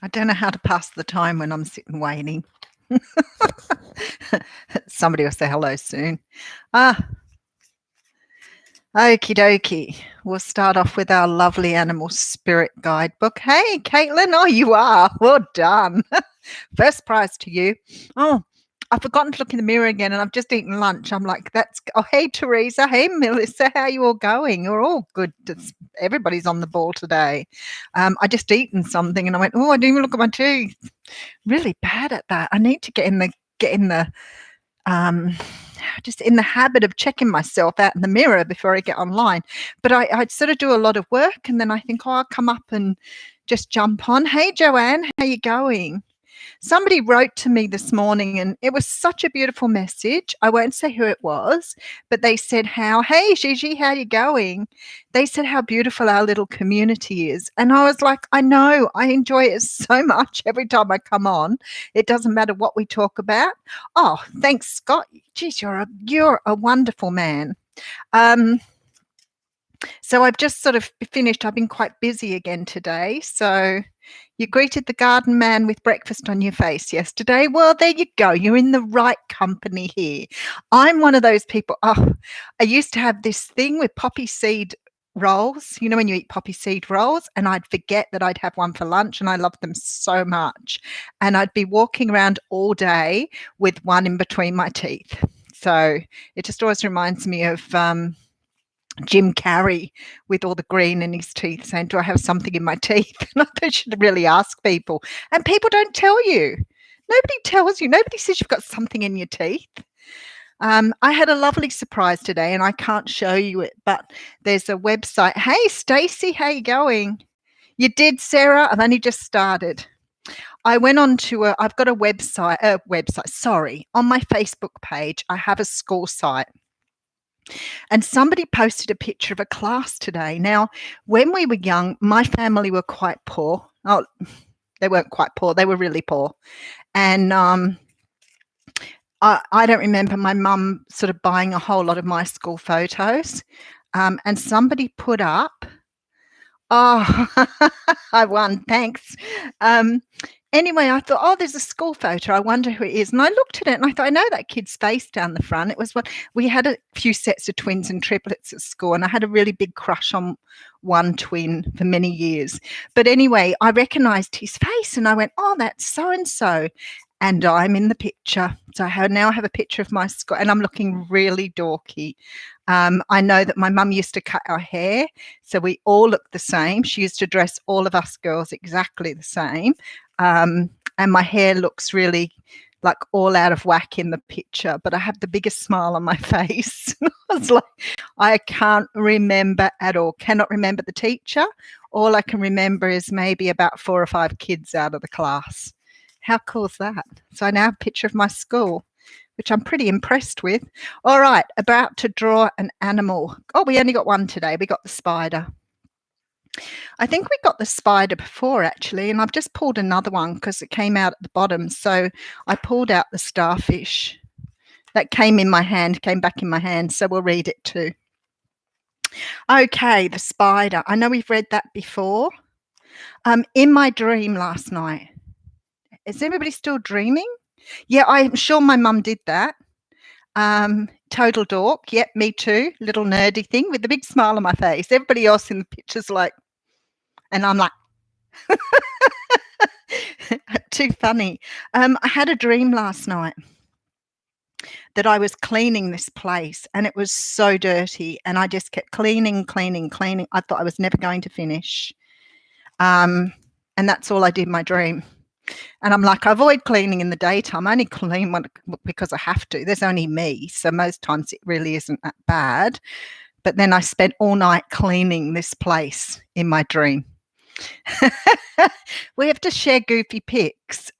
I don't know how to pass the time when I'm sitting waiting. Somebody will say hello soon. Okie dokie. We'll start off with our lovely animal spirit guidebook. Hey, Caitlin. Oh, you are. Well done. First prize to you. Oh, I've forgotten to look in the mirror again, and I've just eaten lunch. I'm like, hey, Teresa. Hey, Melissa. How are you all going? You're all good. Everybody's on the ball today. I just eaten something, and I went, oh, I didn't even look at my teeth. Really bad at that. I need to get in the just in the habit of checking myself out in the mirror before I get online. But I sort of do a lot of work, and then I think, oh, I'll come up and just jump on. Hey, Joanne, how you going? Somebody wrote to me this morning, and it was such a beautiful message. I won't say who it was, but they said hey, Gigi, how you going? They said how beautiful our little community is. And I was like, I know, I enjoy it so much every time I come on. It doesn't matter what we talk about. Oh, thanks, Scott. Geez, you're a wonderful man. So I've just sort of finished. I've been quite busy again today. So you greeted the garden man with breakfast on your face yesterday. Well, there you go. You're in the right company here. I'm one of those people. Oh, I used to have this thing with poppy seed rolls. You know, when you eat poppy seed rolls, and I'd forget that I'd have one for lunch, and I loved them so much. And I'd be walking around all day with one in between my teeth. So it just always reminds me of Jim Carrey with all the green in his teeth saying, do I have something in my teeth? And I should really ask people. And people don't tell you. Nobody tells you. Nobody says you've got something in your teeth. I had a lovely surprise today, and I can't show you it, but there's a website. Hey, Stacey, how you going? You did, Sarah? I've only just started. I went on to I've got a website, on my Facebook page, I have a school site. And somebody posted a picture of a class today. Now, when we were young, my family were quite poor. Oh, they weren't quite poor. They were really poor. And I don't remember my mum sort of buying a whole lot of my school photos. And somebody put up, oh, I won, thanks. Anyway, I thought, oh, there's a school photo. I wonder who it is. And I looked at it and I thought, I know that kid's face down the front. It was what we had a few sets of twins and triplets at school, and I had a really big crush on one twin for many years. But anyway, I recognized his face and I went, oh, that's so-and-so. And I'm in the picture. So I now have a picture of my school, and I'm looking really dorky. I know that my mum used to cut our hair, so we all look the same. She used to dress all of us girls exactly the same. And my hair looks really like all out of whack in the picture, but I have the biggest smile on my face. I was like, I can't remember at all. Cannot remember the teacher. All I can remember is maybe about 4 or 5 kids out of the class. How cool is that? So I now have a picture of my school, which I'm pretty impressed with. All right, about to draw an animal. Oh, we only got one today. We got the spider. I think we got the spider before, actually, and I've just pulled another one because it came out at the bottom. So I pulled out the starfish. That came back in my hand, so we'll read it too. Okay, the spider. I know we've read that before. In my dream last night. Is everybody still dreaming? Yeah, I'm sure my mum did that. Total dork. Yep, me too. Little nerdy thing with a big smile on my face. Everybody else in the picture's like, and I'm like, too funny. I had a dream last night that I was cleaning this place, and it was so dirty, and I just kept cleaning. I thought I was never going to finish. And that's all I did in my dream. And I'm like, I avoid cleaning in the daytime. I only clean because I have to. There's only me. So most times it really isn't that bad. But then I spent all night cleaning this place in my dream. We have to share goofy pics.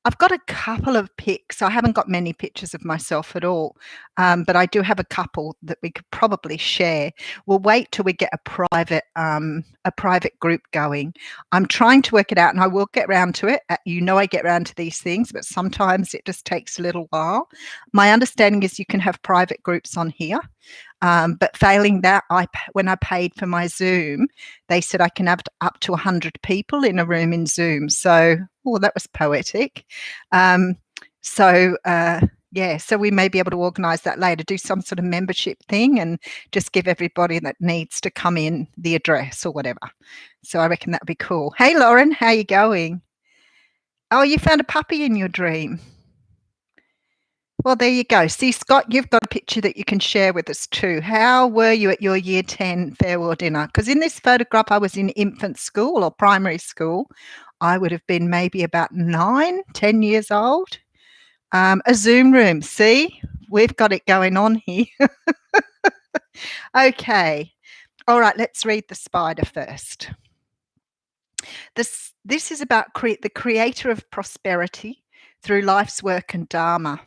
I've got a couple of pics. I haven't got many pictures of myself at all, but I do have a couple that we could probably share. We'll wait till we get a private group going. I'm trying to work it out, and I will get round to it. You know, I get round to these things, but sometimes it just takes a little while. My understanding is you can have private groups on here. But failing that, when I paid for my Zoom, they said I can have up to 100 people in a room in Zoom. So, that was poetic. So we may be able to organise that later, do some sort of membership thing and just give everybody that needs to come in the address or whatever. So I reckon that would be cool. Hey, Lauren, how you going? Oh, you found a puppy in your dream. Well, there you go. See, Scott, you've got a picture that you can share with us too. How were you at your year 10 farewell dinner? Because in this photograph, I was in infant school or primary school. I would have been maybe about 9, 10 years old. A Zoom room. See, we've got it going on here. Okay. All right, let's read the spider first. This is about the creator of prosperity through life's work and dharma.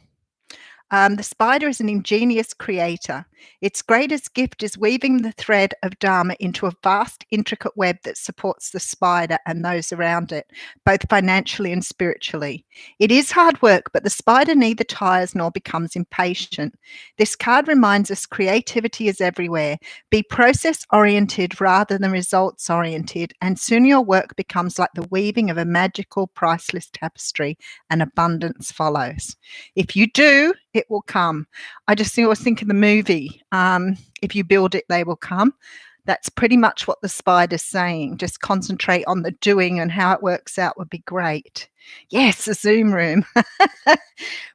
The spider is an ingenious creator. Its greatest gift is weaving the thread of dharma into a vast, intricate web that supports the spider and those around it, both financially and spiritually. It is hard work, but the spider neither tires nor becomes impatient. This card reminds us creativity is everywhere. Be process-oriented rather than results-oriented, and soon your work becomes like the weaving of a magical, priceless tapestry, and abundance follows. If you do, it will come. I always think of the movie, if you build it, they will come. That's pretty much what the spider's saying. Just concentrate on the doing, and how it works out would be great. Yes, a Zoom room.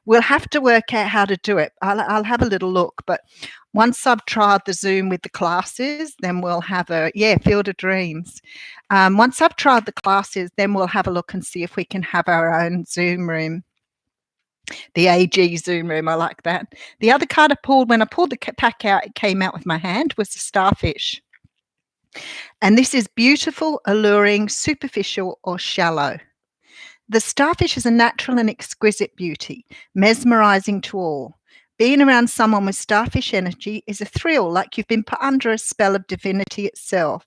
We'll have to work out how to do it. I'll have a little look, but once I've tried the Zoom with the classes, then we'll have Field of Dreams. Once I've tried the classes, then we'll have a look and see if we can have our own Zoom room. The AG Zoom room, I like that. The other card I pulled, when I pulled the pack out, it came out with my hand, was the starfish. And this is beautiful, alluring, superficial, or shallow. The starfish is a natural and exquisite beauty, mesmerizing to all. Being around someone with starfish energy is a thrill, like you've been put under a spell of divinity itself.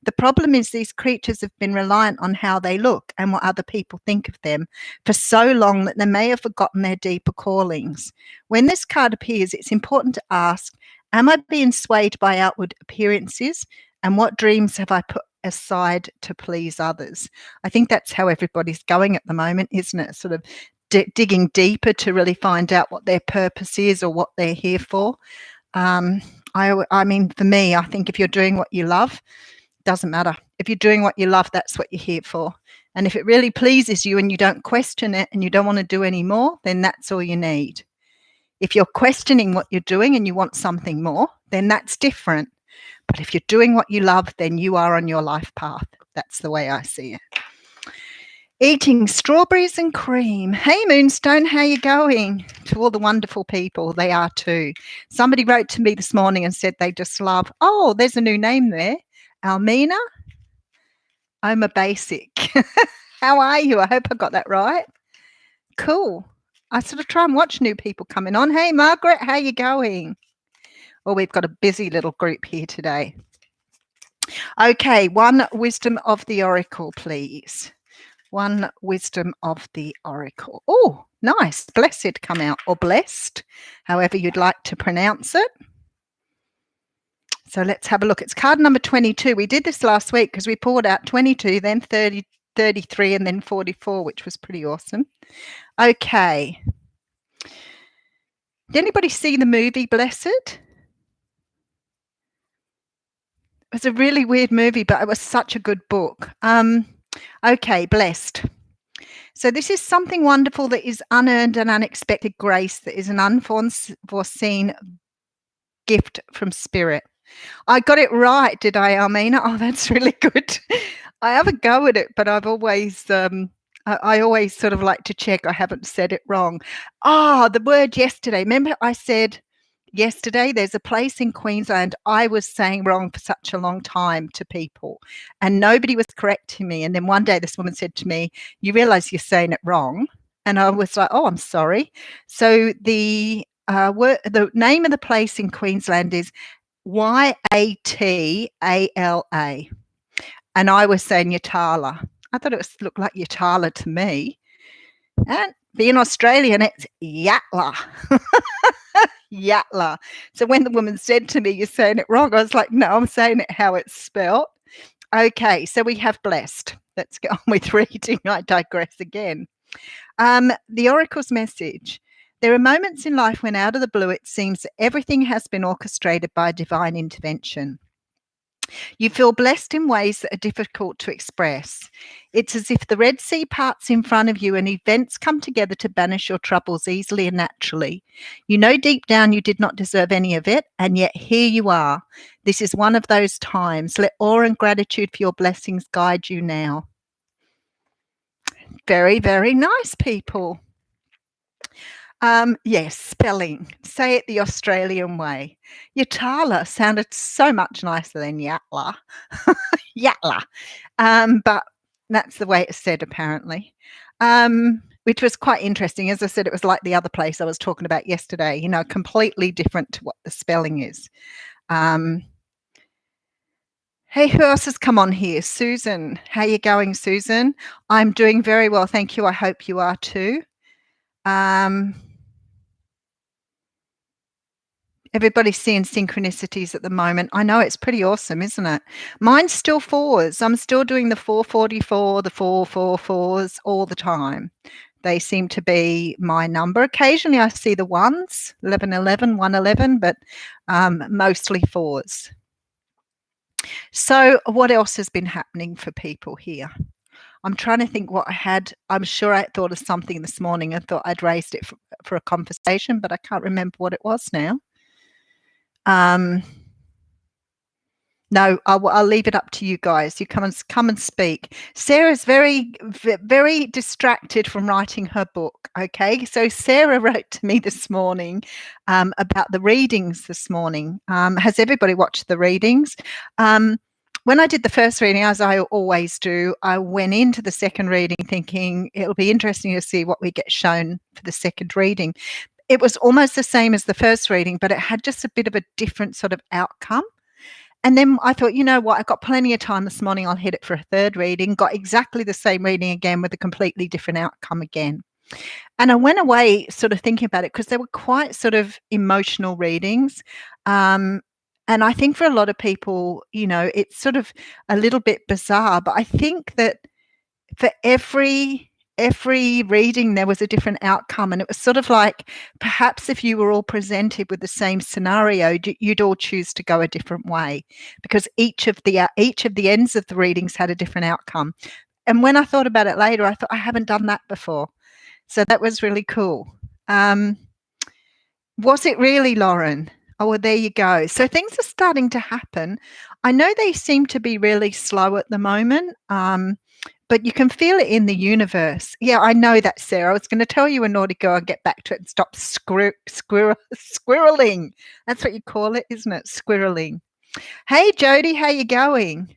The problem is these creatures have been reliant on how they look and what other people think of them for so long that they may have forgotten their deeper callings. When this card appears, it's important to ask, am I being swayed by outward appearances? And what dreams have I put aside to please others? I think that's how everybody's going at the moment, isn't it? Sort of digging deeper to really find out what their purpose is or what they're here for. I mean, for me, I think if you're doing what you love, doesn't matter. If you're doing what you love, that's what you're here for. And if it really pleases you and you don't question it and you don't want to do any more, then that's all you need. If you're questioning what you're doing and you want something more, then that's different. But if you're doing what you love, then you are on your life path. That's the way I see it. Eating strawberries and cream. Hey, Moonstone, how you going? To all the wonderful people, they are too. Somebody wrote to me this morning and said they just love, there's a new name there, Almina Oma Basic. How are you? I hope I got that right. Cool. I sort of try and watch new people coming on. Hey, Margaret, how you going? Well, we've got a busy little group here today. Okay, one wisdom of the oracle, please. One wisdom of the oracle. Oh, nice. Blessed come out, or blessed, however you'd like to pronounce it. So let's have a look. It's card number 22. We did this last week because we pulled out 22, then 30, 33, and then 44, which was pretty awesome. Okay. Did anybody see the movie Blessed? It was a really weird movie, but it was such a good book. Okay, blessed. So this is something wonderful that is unearned and unexpected grace, that is an unforeseen gift from spirit. I got it right, did I, Armina? Oh, that's really good. I have a go at it, but I've always, I always sort of like to check I haven't said it wrong. The word yesterday. Remember I said yesterday, there's a place in Queensland I was saying wrong for such a long time to people and nobody was correcting me. And then one day this woman said to me, you realize you're saying it wrong? And I was like, I'm sorry. So the name of the place in Queensland is Yatala. And I was saying Yatala. I thought it looked like Yatala to me. And being Australian, it's Yatla. Yatla. So when the woman said to me, "You're saying it wrong," I was like, "No, I'm saying it how it's spelt." Okay, so we have blessed. Let's get on with reading. I digress again. The Oracle's message. There are moments in life when out of the blue it seems that everything has been orchestrated by divine intervention. You feel blessed in ways that are difficult to express. It's as if the Red Sea parts in front of you and events come together to banish your troubles easily and naturally. You know deep down you did not deserve any of it, and yet here you are. This is one of those times. Let awe and gratitude for your blessings guide you now. Very, very nice, people. Yes, spelling. Say it the Australian way. Yatala sounded so much nicer than Yatla. Yatla. But that's the way it's said, apparently. Which was quite interesting. As I said, it was like the other place I was talking about yesterday, you know, completely different to what the spelling is. Hey, who else has come on here? Susan. How you going, Susan? I'm doing very well, thank you. I hope you are too. Everybody's seeing synchronicities at the moment. I know, it's pretty awesome, isn't it? Mine's still fours. I'm still doing the 444, the 444s all the time. They seem to be my number. Occasionally I see the ones, 1111, 111, but mostly fours. So what else has been happening for people here? I'm trying to think what I had. I'm sure I thought of something this morning. I thought I'd raised it for a conversation, but I can't remember what it was now. No, I'll leave it up to you guys. You come and speak. Sarah's very distracted from writing her book. Okay, so Sarah wrote to me this morning about the readings this morning. Has everybody watched the readings? When I did the first reading, as I always do, I went into the second reading thinking it'll be interesting to see what we get shown for the second reading. It was almost the same as the first reading, but it had just a bit of a different sort of outcome. And then I thought, you know what, I've got plenty of time this morning. I'll hit it for a third reading. Got exactly the same reading again with a completely different outcome again. And I went away sort of thinking about it because they were quite sort of emotional readings. And I think for a lot of people, you know, it's sort of a little bit bizarre, but I think that for every reading there was a different outcome, and it was sort of like perhaps if you were all presented with the same scenario, you'd all choose to go a different way because each of the ends of the readings had a different outcome. And when I thought about it later, I thought, I haven't done that before, so that was really cool. Was it really, Lauren? Oh, well, there you go. So things are starting to happen. I know they seem to be really slow at the moment, but you can feel it in the universe. Yeah, I know that, Sarah. I was going to tell you a naughty girl and get back to it and stop squirreling. That's what you call it, isn't it? Squirreling. Hey, Jody, how you going?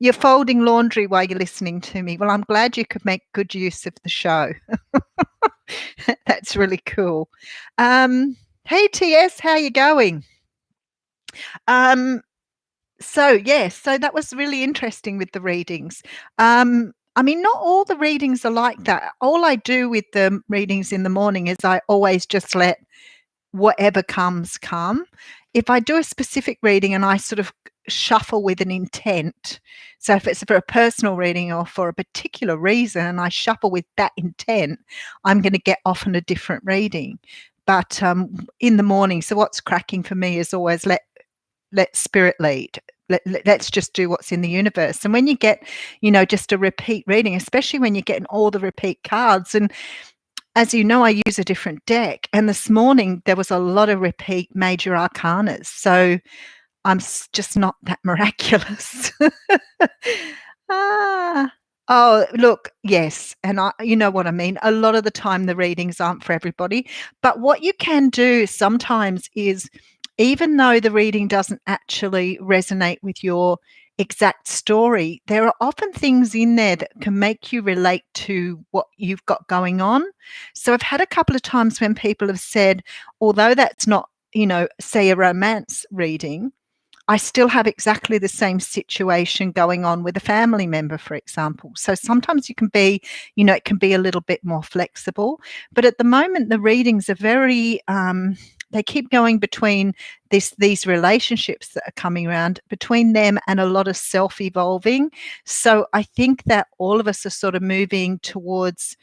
You're folding laundry while you're listening to me. Well, I'm glad you could make good use of the show. That's really cool. Hey, TS, how you going? So that was really interesting with the readings. I mean, not all the readings are like that. All I do with the readings in the morning is I always just let whatever comes come. If I do a specific reading and I sort of shuffle with an intent, so if it's for a personal reading or for a particular reason and I shuffle with that intent, I'm going to get often a different reading. But in the morning, so what's cracking for me is always let spirit lead. Let's just do what's in the universe. And when you get, you know, just a repeat reading, especially when you're getting all the repeat cards, and as you know, I use a different deck, and this morning there was a lot of repeat major arcanas, so I'm just not that miraculous. Oh, look, yes, and you know what I mean. A lot of the time the readings aren't for everybody, but what you can do sometimes is, even though the reading doesn't actually resonate with your exact story, there are often things in there that can make you relate to what you've got going on. So I've had a couple of times when people have said, although that's not, you know, say a romance reading, I still have exactly the same situation going on with a family member, for example. So sometimes you can be, you know, it can be a little bit more flexible. But at the moment, the readings are very they keep going between these relationships that are coming around between them and a lot of self-evolving. So I think that all of us are sort of moving towards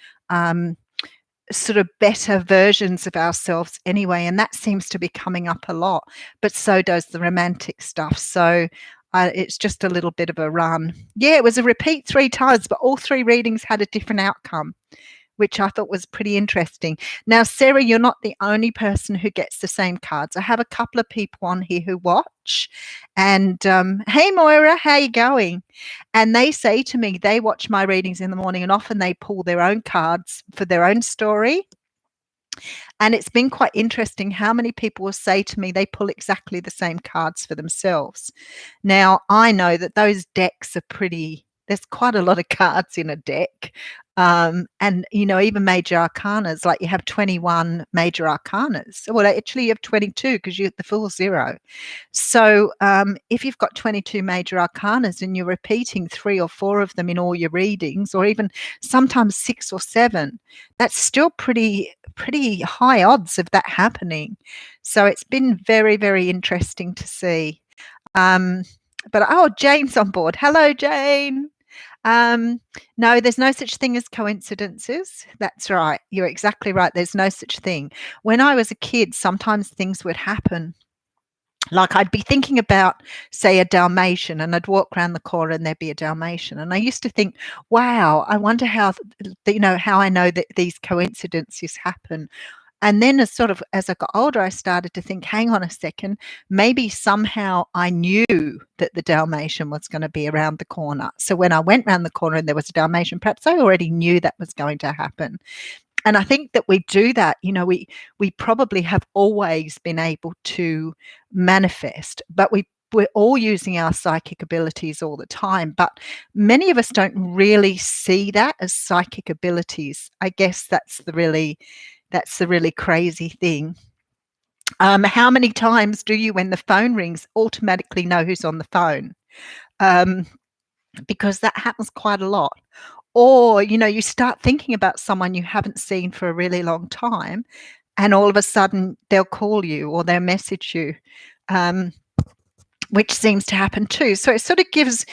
sort of better versions of ourselves anyway, and that seems to be coming up a lot, but so does the romantic stuff. So it's just a little bit of a run. Yeah, it was a repeat 3 times, but all 3 readings had a different outcome, which I thought was pretty interesting. Now, Sarah, you're not the only person who gets the same cards. I have a couple of people on here who watch. And hey, Moira, how you going? And they say to me, they watch my readings in the morning and often they pull their own cards for their own story. And it's been quite interesting how many people will say to me they pull exactly the same cards for themselves. Now, I know that those decks are there's quite a lot of cards in a deck. And, even major arcanas, like you have 21 major arcanas. Well, actually, you have 22 because you're the full 0. So if you've got 22 major arcanas and you're repeating 3 or 4 of them in all your readings, or even sometimes 6 or 7, that's still pretty high odds of that happening. So it's been very, very interesting to see. But Jane's on board. Hello, Jane. No, there's no such thing as coincidences. That's right. You're exactly right. There's no such thing. When I was a kid, sometimes things would happen. Like I'd be thinking about, say, a Dalmatian, and I'd walk around the corner and there'd be a Dalmatian. And I used to think, wow, I wonder how I know that these coincidences happen. And then as I got older, I started to think, hang on a second, maybe somehow I knew that the Dalmatian was going to be around the corner. So when I went around the corner and there was a Dalmatian, perhaps I already knew that was going to happen. And I think that we do that, we probably have always been able to manifest, but we're all using our psychic abilities all the time, but many of us don't really see that as psychic abilities. I guess that's the really crazy thing. How many times do you, when the phone rings, automatically know who's on the phone? Because that happens quite a lot. Or, you start thinking about someone you haven't seen for a really long time, and all of a sudden they'll call you or they'll message you, which seems to happen too. So it sort of gives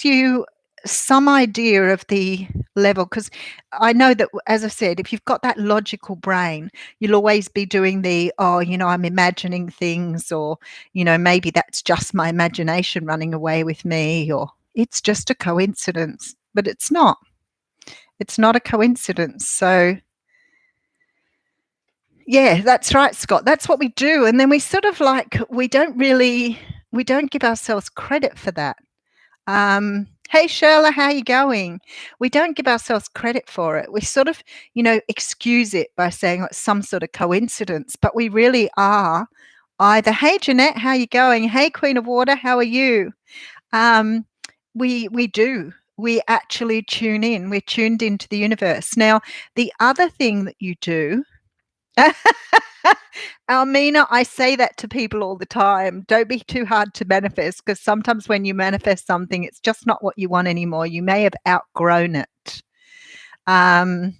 you some idea of the level, because I know that, as I said, if you've got that logical brain, you'll always be doing I'm imagining things, or maybe that's just my imagination running away with me, or it's just a coincidence. But it's not a coincidence. So yeah, that's right, Scott, that's what we do. And then we sort of we don't give ourselves credit for that. Hey, Sherla, how are you going? We don't give ourselves credit for it. We sort of, excuse it by saying it's some sort of coincidence, but we really are either, hey, Jeanette, how are you going? Hey, Queen of Water, how are you? We do. We actually tune in. We're tuned into the universe. Now, the other thing that you do, Almina, I say that to people all the time. Don't be too hard to manifest, because sometimes when you manifest something, it's just not what you want anymore. You may have outgrown it. And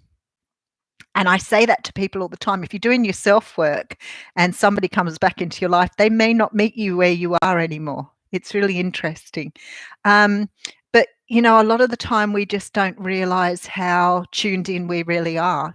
I say that to people all the time. If you're doing your self-work and somebody comes back into your life, they may not meet you where you are anymore. It's really interesting. But, a lot of the time we just don't realize how tuned in we really are,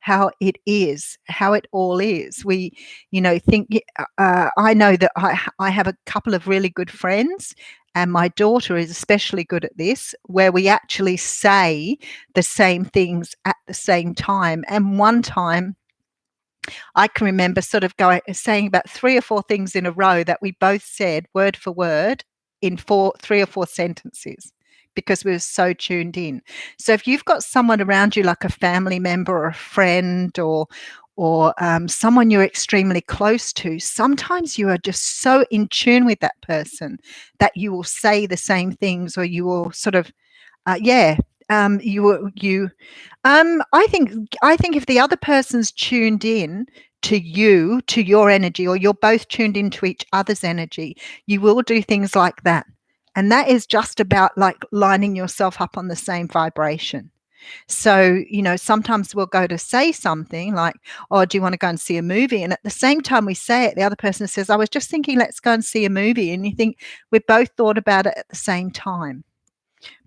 how it is, how it all is. We, think, I know that I have a couple of really good friends, and my daughter is especially good at this, where we actually say the same things at the same time. And one time I can remember sort of saying about 3 or 4 things in a row that we both said word for word in 3 or 4 sentences, because we were so tuned in. So if you've got someone around you, like a family member or a friend, or someone you're extremely close to, sometimes you are just so in tune with that person that you will say the same things, or you will sort of, I think if the other person's tuned in to you, to your energy, or you're both tuned into each other's energy, you will do things like that. And that is just about lining yourself up on the same vibration. So, sometimes we'll go to say something like, "Oh, do you want to go and see a movie?" And at the same time we say it, the other person says, "I was just thinking, let's go and see a movie." And you think we both thought about it at the same time.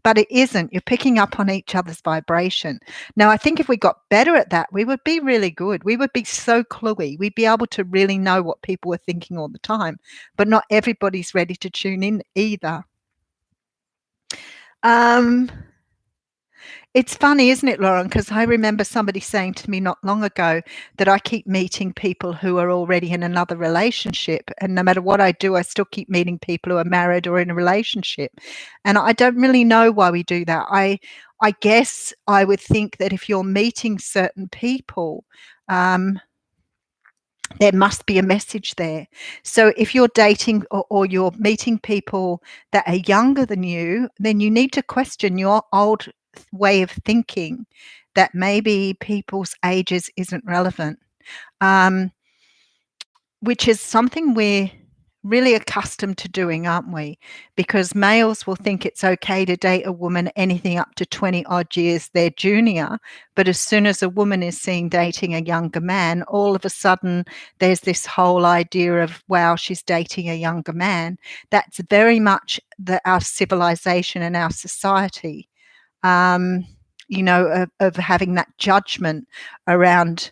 But it isn't. You're picking up on each other's vibration. Now, I think if we got better at that, we would be really good. We would be so cluey. We'd be able to really know what people were thinking all the time. But not everybody's ready to tune in either. Um, it's funny, isn't it, Lauren? Because I remember somebody saying to me not long ago that I keep meeting people who are already in another relationship. And no matter what I do, I still keep meeting people who are married or in a relationship. And I don't really know why we do that. I guess I would think that if you're meeting certain people, there must be a message there. So if you're dating or you're meeting people that are younger than you, then you need to question your old way of thinking that maybe people's ages isn't relevant, which is something we're really accustomed to doing, aren't we? Because males will think it's okay to date a woman anything up to 20 odd years their junior. But as soon as a woman is seen dating a younger man, all of a sudden there's this whole idea of, wow, she's dating a younger man. That's very much our civilization and our society, of having that judgment around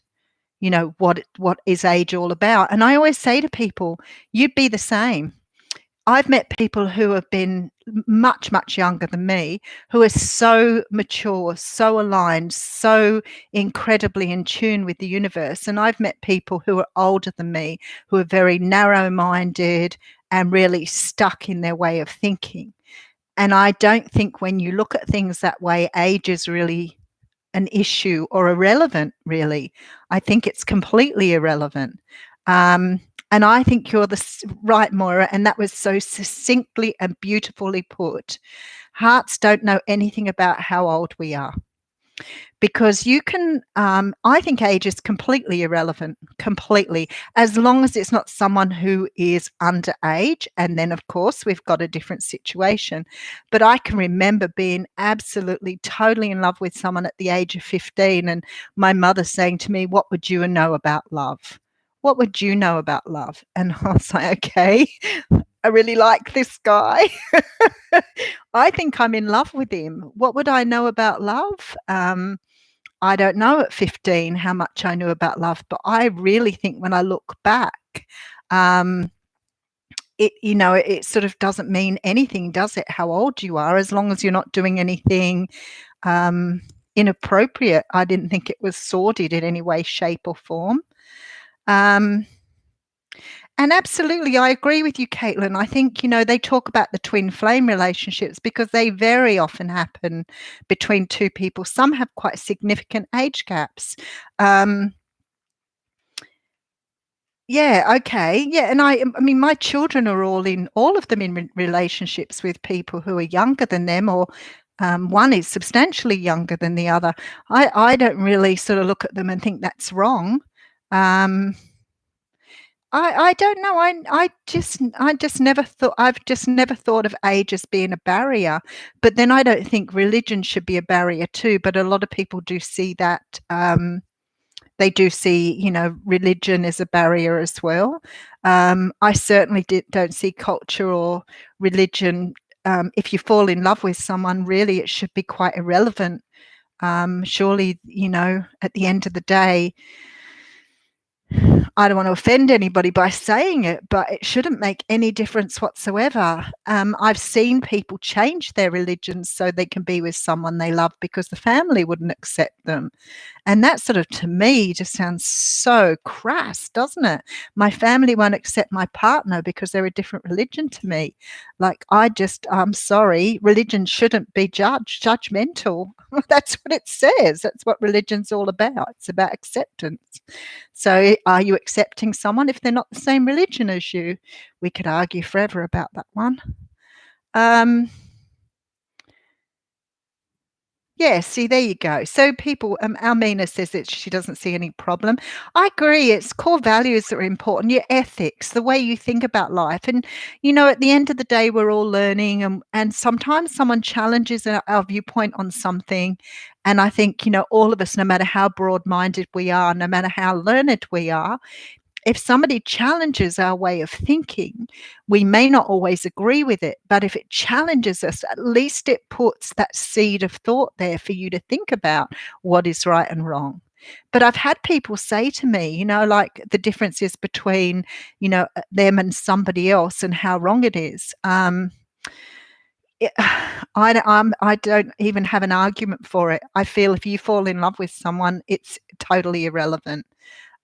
what is age all about. And I always say to people, you'd be the same. I've met people who have been much, much younger than me, who are so mature, so aligned, so incredibly in tune with the universe. And I've met people who are older than me, who are very narrow-minded and really stuck in their way of thinking. And I don't think when you look at things that way, age is really an issue or irrelevant, really. I think it's completely irrelevant. And I think you're right, Moira, and that was so succinctly and beautifully put. Hearts don't know anything about how old we are. Because you can, I think age is completely irrelevant, completely, as long as it's not someone who is underage. And then, of course, we've got a different situation. But I can remember being absolutely, totally in love with someone at the age of 15, and my mother saying to me, "What would you know about love? What would you know about love?" And I was like, okay, I really like this guy. I think I'm in love with him. What would I know about love? I don't know at 15 how much I knew about love, but I really think when I look back, it sort of doesn't mean anything, does it, how old you are, as long as you're not doing anything inappropriate. I didn't think it was sordid in any way, shape, or form. And absolutely, I agree with you, Caitlin. I think, they talk about the twin flame relationships because they very often happen between two people. Some have quite significant age gaps. Yeah, okay. Yeah, and I mean, my children are all of them in relationships with people who are younger than them, or one is substantially younger than the other. I don't really sort of look at them and think that's wrong. I don't know. I just never thought I've just never thought of age as being a barrier. But then I don't think religion should be a barrier too. But a lot of people do see that. They do see, religion as a barrier as well. I certainly don't see culture or religion. If you fall in love with someone, really, it should be quite irrelevant. Surely, at the end of the day, I don't want to offend anybody by saying it, but it shouldn't make any difference whatsoever. I've seen people change their religions so they can be with someone they love because the family wouldn't accept them. And that sort of, to me, just sounds so crass, doesn't it? My family won't accept my partner because they're a different religion to me. Like, I'm sorry, religion shouldn't be judgmental. That's what it says. That's what religion's all about. It's about acceptance. So are you accepting someone if they're not the same religion as you? We could argue forever about that one. Yeah, see, there you go. So people, Almina says that she doesn't see any problem. I agree. It's core values that are important, your ethics, the way you think about life. And, at the end of the day, we're all learning. And sometimes someone challenges our viewpoint on something. And I think, all of us, no matter how broad minded we are, no matter how learned we are, if somebody challenges our way of thinking, we may not always agree with it, but if it challenges us, at least it puts that seed of thought there for you to think about what is right and wrong. But I've had people say to me, like the differences between, them and somebody else and how wrong it is. I don't even have an argument for it. I feel if you fall in love with someone, it's totally irrelevant.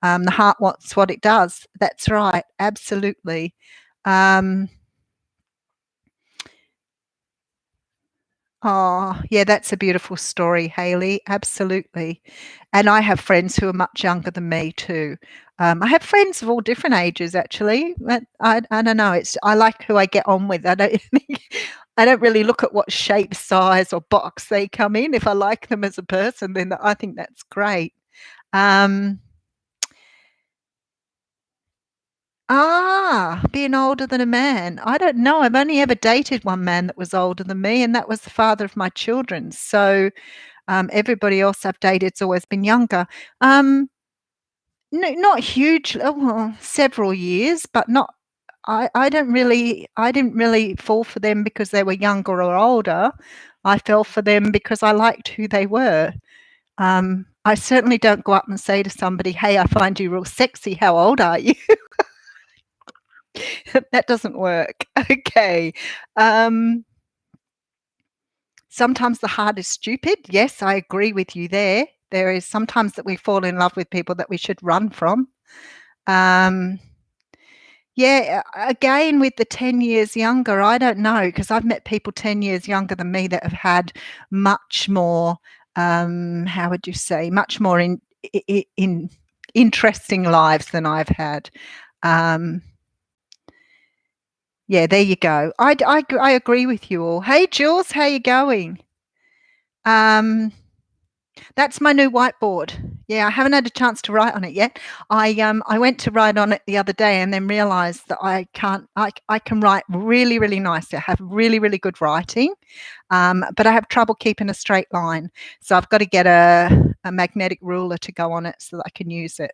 The heart wants what it does. That's right. Absolutely. Oh, yeah, that's a beautiful story, Hayley. Absolutely. And I have friends who are much younger than me too. I have friends of all different ages, actually. But I don't know. I like who I get on with. I don't I don't really look at what shape, size, or box they come in. If I like them as a person, then I think that's great. Um, Being older than a man. I don't know. I've only ever dated one man that was older than me, and that was the father of my children. So, everybody else I've dated's always been younger. No, not huge. Well, several years, but not. I didn't really fall for them because they were younger or older. I fell for them because I liked who they were. I certainly don't go up and say to somebody, "Hey, I find you real sexy. How old are you?" That doesn't work. Okay. Um, Sometimes the heart is stupid. Yes, I agree with you there. There is sometimes that we fall in love with people that we should run from. Um, yeah, again, with the 10 years younger, I don't know, because I've met people 10 years younger than me that have had much more, how would you say, much more in interesting lives than I've had. Um, Yeah, there you go. I agree with you all. Hey, Jules, how you going? Um, that's my new whiteboard. Yeah, I haven't had a chance to write on it yet. I went to write on it the other day and then realized that I can't. I can write really, really nicely. I have really, really good writing, but I have trouble keeping a straight line. So I've got to get a magnetic ruler to go on it so that I can use it.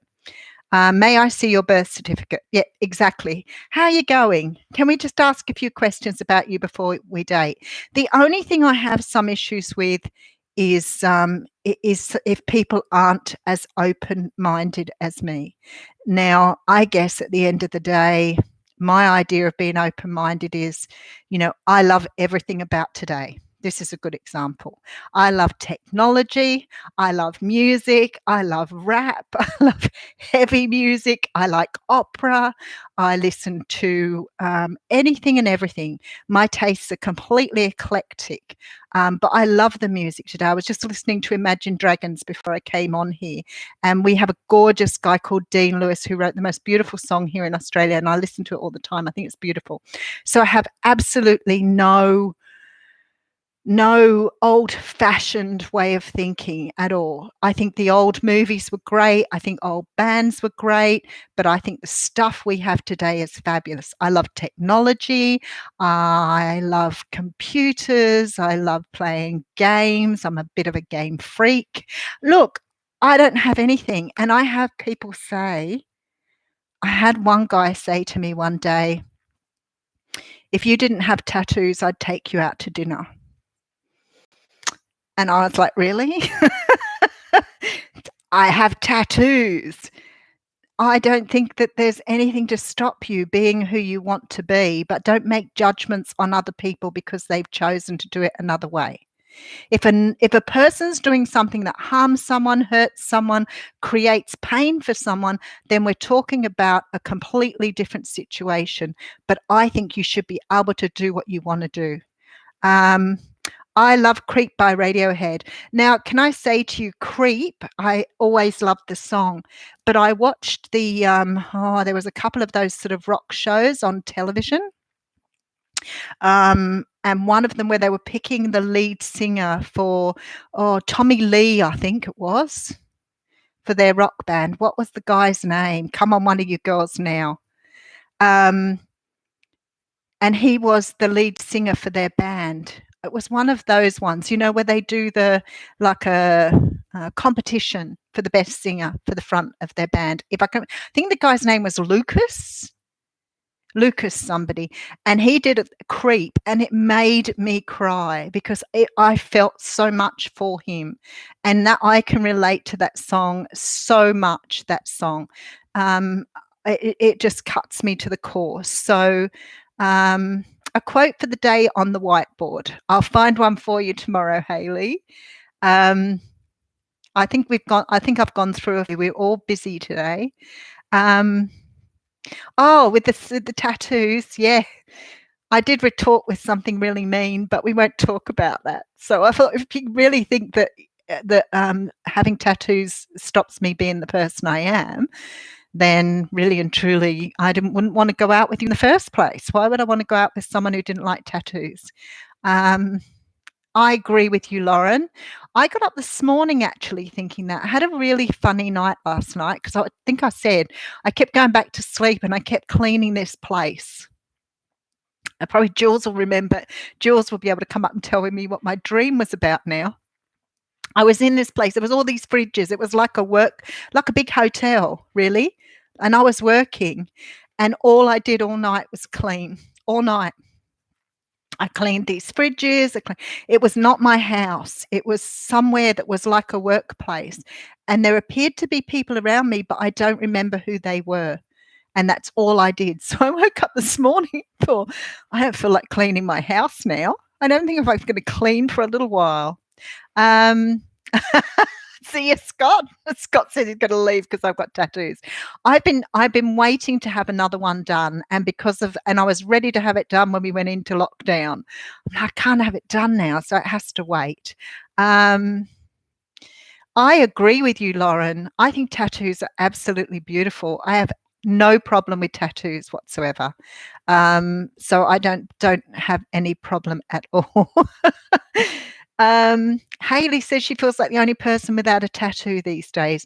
May I see your birth certificate? Yeah, exactly. How are you going? Can we just ask a few questions about you before we date? The only thing I have some issues with is if people aren't as open-minded as me. Now, I guess at the end of the day, my idea of being open-minded is, I love everything about today. This is a good example. I love technology. I love music. I love rap. I love heavy music. I like opera. I listen to anything and everything. My tastes are completely eclectic, but I love the music today. I was just listening to Imagine Dragons before I came on here, and we have a gorgeous guy called Dean Lewis who wrote the most beautiful song here in Australia, and I listen to it all the time. I think it's beautiful. So I have absolutely no old-fashioned way of thinking at all. I think the old movies were great. I think old bands were great, but I think the stuff we have today is fabulous. I love technology. I love computers. I love playing games. I'm a bit of a game freak. Look, I don't have anything, and I have people say I had one guy say to me one day, "If you didn't have tattoos, I'd take you out to dinner." And I was like, "Really?" I have tattoos. I don't think that there's anything to stop you being who you want to be, but don't make judgments on other people because they've chosen to do it another way. If a person's doing something that harms someone, hurts someone, creates pain for someone, then we're talking about a completely different situation. But I think you should be able to do what you want to do. Um, I love Creep by Radiohead. Now, can I say to you, Creep, I always loved the song, but I watched there was a couple of those sort of rock shows on television. and one of them where they were picking the lead singer for Tommy Lee, I think it was, for their rock band. What was the guy's name? Come on, one of you girls now. And he was the lead singer for their band. It was one of those ones, where they do a competition for the best singer for the front of their band. I think the guy's name was Lucas somebody, and he did a Creep, and it made me cry because I felt so much for him, and that I can relate to that song so much. That song, it just cuts me to the core. So, a quote for the day on the whiteboard. I'll find one for you tomorrow, Hayley. I think I've gone through. We're all busy today. With the tattoos, yeah. I did retort with something really mean, but we won't talk about that. So I thought, if you really think that having tattoos stops me being the person I am, then really and truly, I wouldn't want to go out with you in the first place. Why would I want to go out with someone who didn't like tattoos? I agree with you, Lauren. I got up this morning actually thinking that. I had a really funny night last night because I think I said I kept going back to sleep and I kept cleaning this place. Probably Jules will remember. Jules will be able to come up and tell me what my dream was about now. I was in this place. There was all these fridges. It was like a big hotel, really. And I was working, and all I did all night was clean. All night. I cleaned these fridges. It was not my house. It was somewhere that was like a workplace. And there appeared to be people around me, but I don't remember who they were. And that's all I did. So I woke up this morning and thought, I don't feel like cleaning my house now. I don't think I'm going to clean for a little while. See you, Scott. Scott said he's going to leave because I've got tattoos. I've been waiting to have another one done, and I was ready to have it done when we went into lockdown. I can't have it done now, so it has to wait. I agree with you, Lauren. I think tattoos are absolutely beautiful. I have no problem with tattoos whatsoever. So I don't have any problem at all. Hayley says she feels like the only person without a tattoo these days.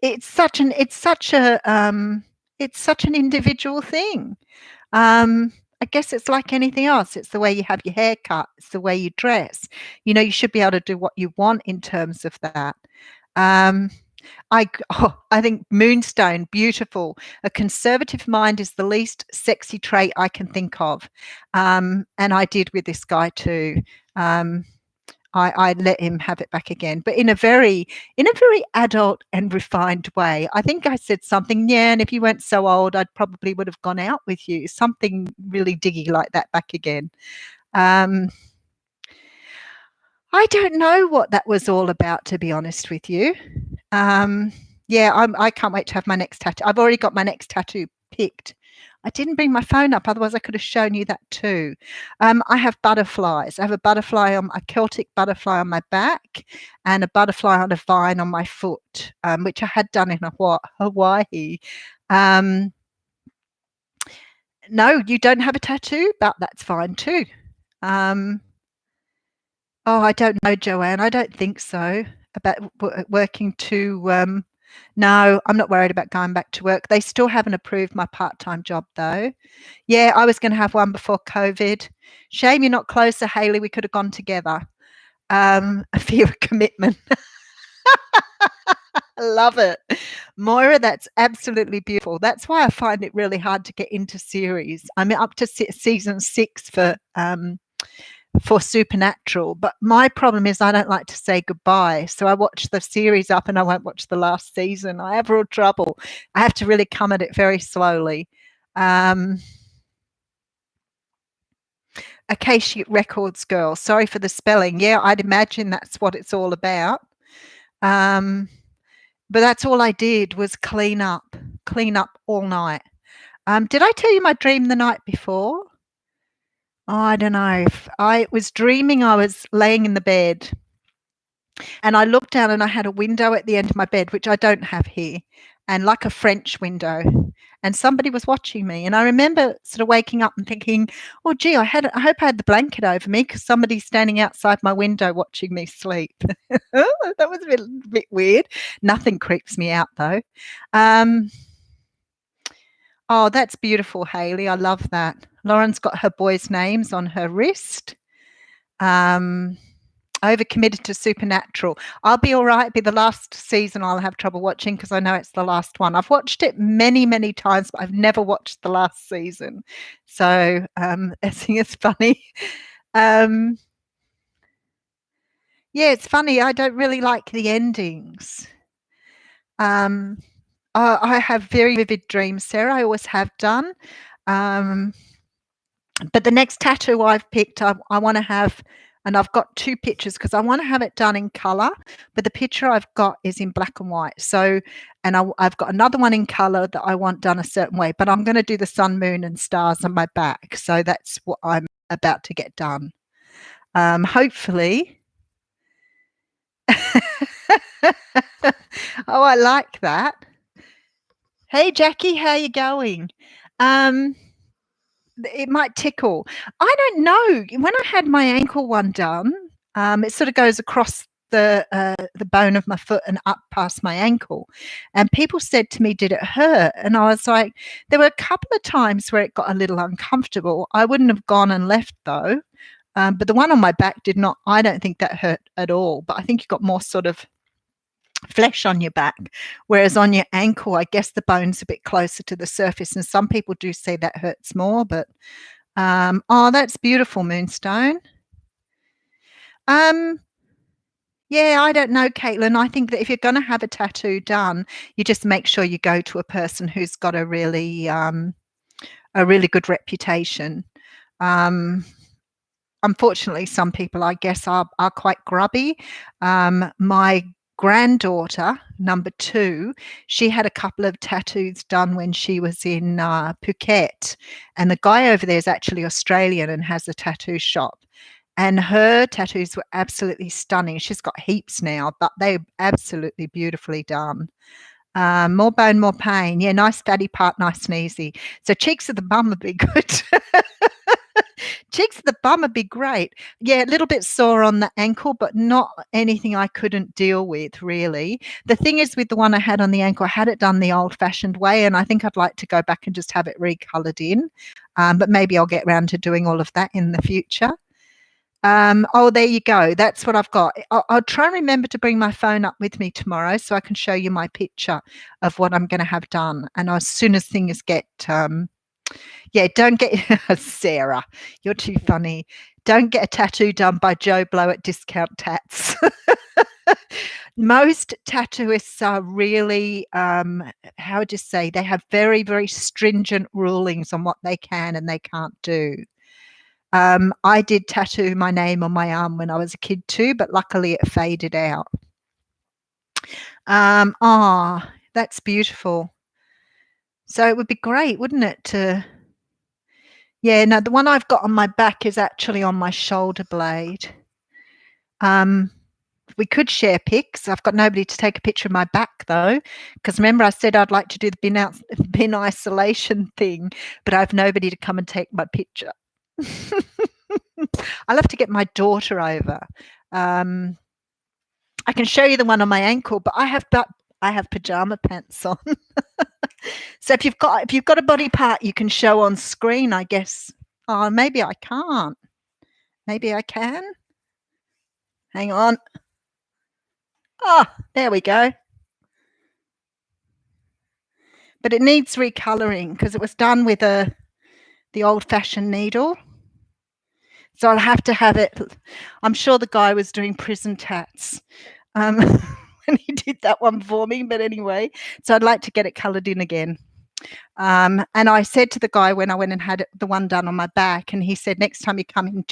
It's such an individual thing. I guess it's like anything else. It's the way you have your hair cut. It's the way you dress. You should be able to do what you want in terms of that. I think Moonstone, beautiful. A conservative mind is the least sexy trait I can think of. And I did with this guy too. I let him have it back again, but in a very adult and refined way. I think I said something, yeah, and if you weren't so old, I probably would have gone out with you. Something really diggy like that back again. I don't know what that was all about, to be honest with you. I can't wait to have my next tattoo. I've already got my next tattoo picked. I didn't bring my phone up, otherwise I could have shown you that too. I have butterflies. I have a Celtic butterfly on my back and a butterfly on a vine on my foot, which I had done in Hawaii. No, you don't have a tattoo, but that's fine too. I don't know, Joanne. I don't think so. About working to no, I'm not worried about going back to work. They still haven't approved my part-time job though. Yeah, I was going to have one before COVID. Shame you're not closer, Hayley. We could have gone together. A fear of commitment. Love it. Moira, that's absolutely beautiful. That's why I find it really hard to get into series. I'm up to season 6 for Supernatural, but my problem is I don't like to say goodbye, so I watch the series up and I won't watch the last season. I have real trouble. I have to really come at it very slowly. Acacia Records girl, sorry for the spelling. Yeah, I'd imagine that's what it's all about. But that's all I did was clean up all night. Did I tell you my dream the night before? I don't know. I was dreaming I was laying in the bed and I looked down and I had a window at the end of my bed, which I don't have here. and like a French window. And somebody was watching me. And I remember sort of waking up and thinking, oh, gee, I hope I had the blanket over me because somebody's standing outside my window watching me sleep. That was a bit weird. Nothing creeps me out, though. Oh, that's beautiful, Hayley. I love that. Lauren's got her boys' names on her wrist. Overcommitted to Supernatural. I'll be all right. It'll be the last season I'll have trouble watching because I know it's the last one. I've watched it many, many times, but I've never watched the last season. So I think it's funny. Yeah, it's funny. I don't really like the endings. I have very vivid dreams, Sarah. I always have done. But the next tattoo I've picked, I want to have, and I've got 2 pictures because I want to have it done in colour, but the picture I've got is in black and white. So, and I've got another one in colour that I want done a certain way, but I'm going to do the sun, moon, and stars on my back. So that's what I'm about to get done. Hopefully. Oh, I like that. Hey, Jackie, how you going? It might tickle. I don't know. When I had my ankle one done, it sort of goes across the bone of my foot and up past my ankle. And people said to me, "Did it hurt?" And I was like, there were a couple of times where it got a little uncomfortable. I wouldn't have gone and left though. But the one on my back did not. I don't think that hurt at all. But I think you got more sort of flesh on your back, whereas on your ankle, I guess the bone's a bit closer to the surface, and some people do say that hurts more. But oh, that's beautiful, Moonstone. Yeah, I don't know, Caitlin. I think that if you're going to have a tattoo done, you just make sure you go to a person who's got a really good reputation. Unfortunately, some people, I guess, are quite grubby. My granddaughter, number 2, she had a couple of tattoos done when she was in Phuket, and the guy over there is actually Australian and has a tattoo shop, and her tattoos were absolutely stunning. She's got heaps now, but they're absolutely beautifully done. More bone, more pain. Yeah, nice fatty part, nice and easy. So cheeks of the bum would be good. Cheeks of the bum would be great. Yeah, a little bit sore on the ankle, but not anything I couldn't deal with, really. The thing is, with the one I had on the ankle, I had it done the old-fashioned way, and I think I'd like to go back and just have it recoloured in. But maybe I'll get around to doing all of that in the future. Oh, there you go. That's what I've got. I'll try and remember to bring my phone up with me tomorrow so I can show you my picture of what I'm going to have done. And as soon as things get yeah, don't get Sarah, you're too funny. Don't get a tattoo done by Joe Blow at Discount Tats. Most tattooists are really, how would you say, they have very, very stringent rulings on what they can and they can't do. I did tattoo my name on my arm when I was a kid too, but luckily it faded out. Oh, that's beautiful. So it would be great, wouldn't it, to... Yeah, no, the one I've got on my back is actually on my shoulder blade. We could share pics. I've got nobody to take a picture of my back though, because remember I said I'd like to do the bin isolation thing, but I have nobody to come and take my picture. I'll have to get my daughter over. I can show you the one on my ankle, but I have pajama pants on. So if you've got a body part you can show on screen, I guess. Oh, maybe I can't. Maybe I can. Hang on. Oh, there we go. But it needs recolouring because it was done with the old-fashioned needle. So I'll have to have it. I'm sure the guy was doing prison tats when he did that one for me. But anyway, so I'd like to get it coloured in again. And I said to the guy when I went and had the one done on my back, and he said, next time you come in,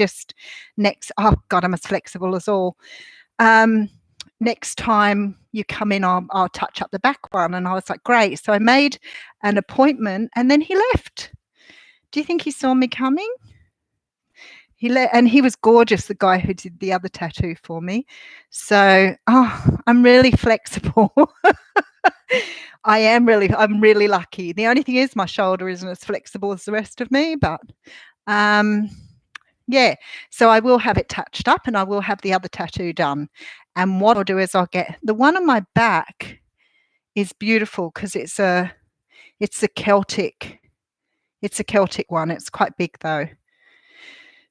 oh God, I'm as flexible as all. Next time you come in, I'll touch up the back one. And I was like, great. So I made an appointment and then he left. Do you think he saw me coming? And he was gorgeous, the guy who did the other tattoo for me. So, I'm really flexible. I'm really lucky. The only thing is my shoulder isn't as flexible as the rest of me, but yeah. So I will have it touched up and I will have the other tattoo done. And what I'll do is I'll get the one on my back is beautiful because it's a Celtic one. It's quite big though.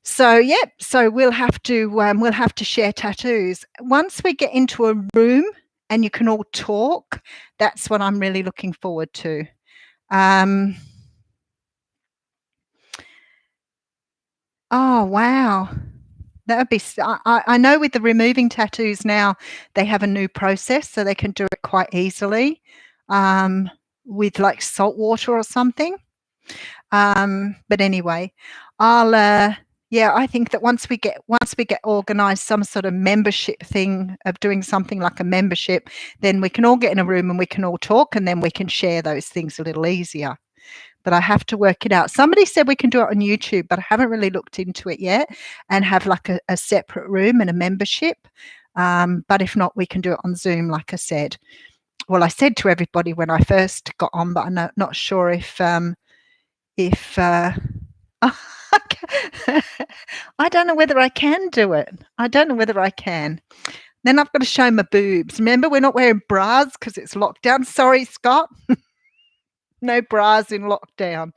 So so we'll have to share tattoos. Once we get into a room and you can all talk, that's what I'm really looking forward to. Oh wow. That would be I know with the removing tattoos now, they have a new process so they can do it quite easily, with like salt water or something. But anyway, I think that once we get organized some sort of membership thing of doing something like a membership, then we can all get in a room and we can all talk and then we can share those things a little easier. But I have to work it out. Somebody said we can do it on YouTube, but I haven't really looked into it yet and have like a separate room and a membership. But if not, we can do it on Zoom, like I said. Well, I said to everybody when I first got on, but I'm not sure if I don't know whether I can do it. I don't know whether I can. Then I've got to show my boobs. Remember, we're not wearing bras because it's lockdown. Sorry, Scott. No bras in lockdown.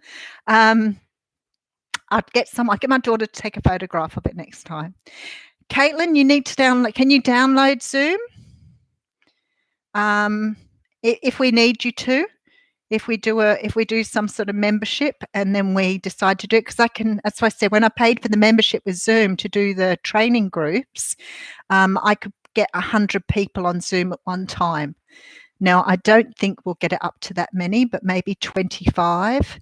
I'd get my daughter to take a photograph of it next time. Caitlin, you need to download. Can you download Zoom? If we need you to. If we do some sort of membership and then we decide to do it, because that's why I said when I paid for the membership with Zoom to do the training groups, I could get 100 people on Zoom at one time. Now, I don't think we'll get it up to that many, but maybe 25.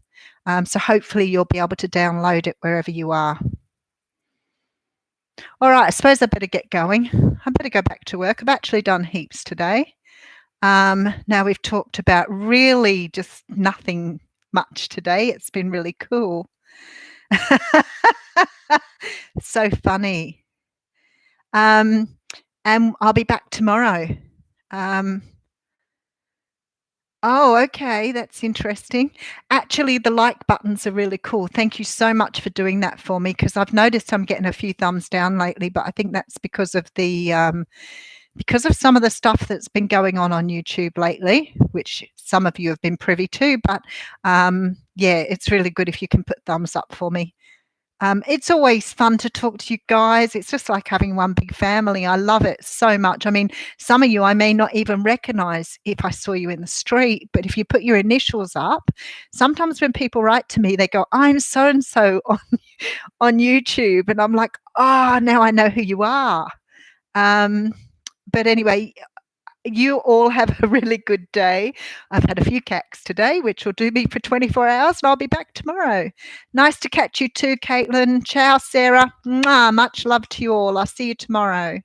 So hopefully you'll be able to download it wherever you are. All right, I suppose I better get going. I better go back to work. I've actually done heaps today. Now we've talked about really just nothing much today. It's been really cool. So funny. And I'll be back tomorrow. Oh, okay, that's interesting. Actually, the like buttons are really cool. Thank you so much for doing that for me because I've noticed I'm getting a few thumbs down lately, but I think that's because of some of the stuff that's been going on YouTube lately, which some of you have been privy to. But it's really good if you can put thumbs up for me. It's always fun to talk to you guys. It's just like having one big family. I love it so much. I mean, some of you I may not even recognize if I saw you in the street, but if you put your initials up, sometimes when people write to me, they go, I'm so-and-so on YouTube. And I'm like, oh, now I know who you are. But anyway, you all have a really good day. I've had a few cacks today, which will do me for 24 hours, and I'll be back tomorrow. Nice to catch you too, Caitlin. Ciao, Sarah. Mwah, much love to you all. I'll see you tomorrow.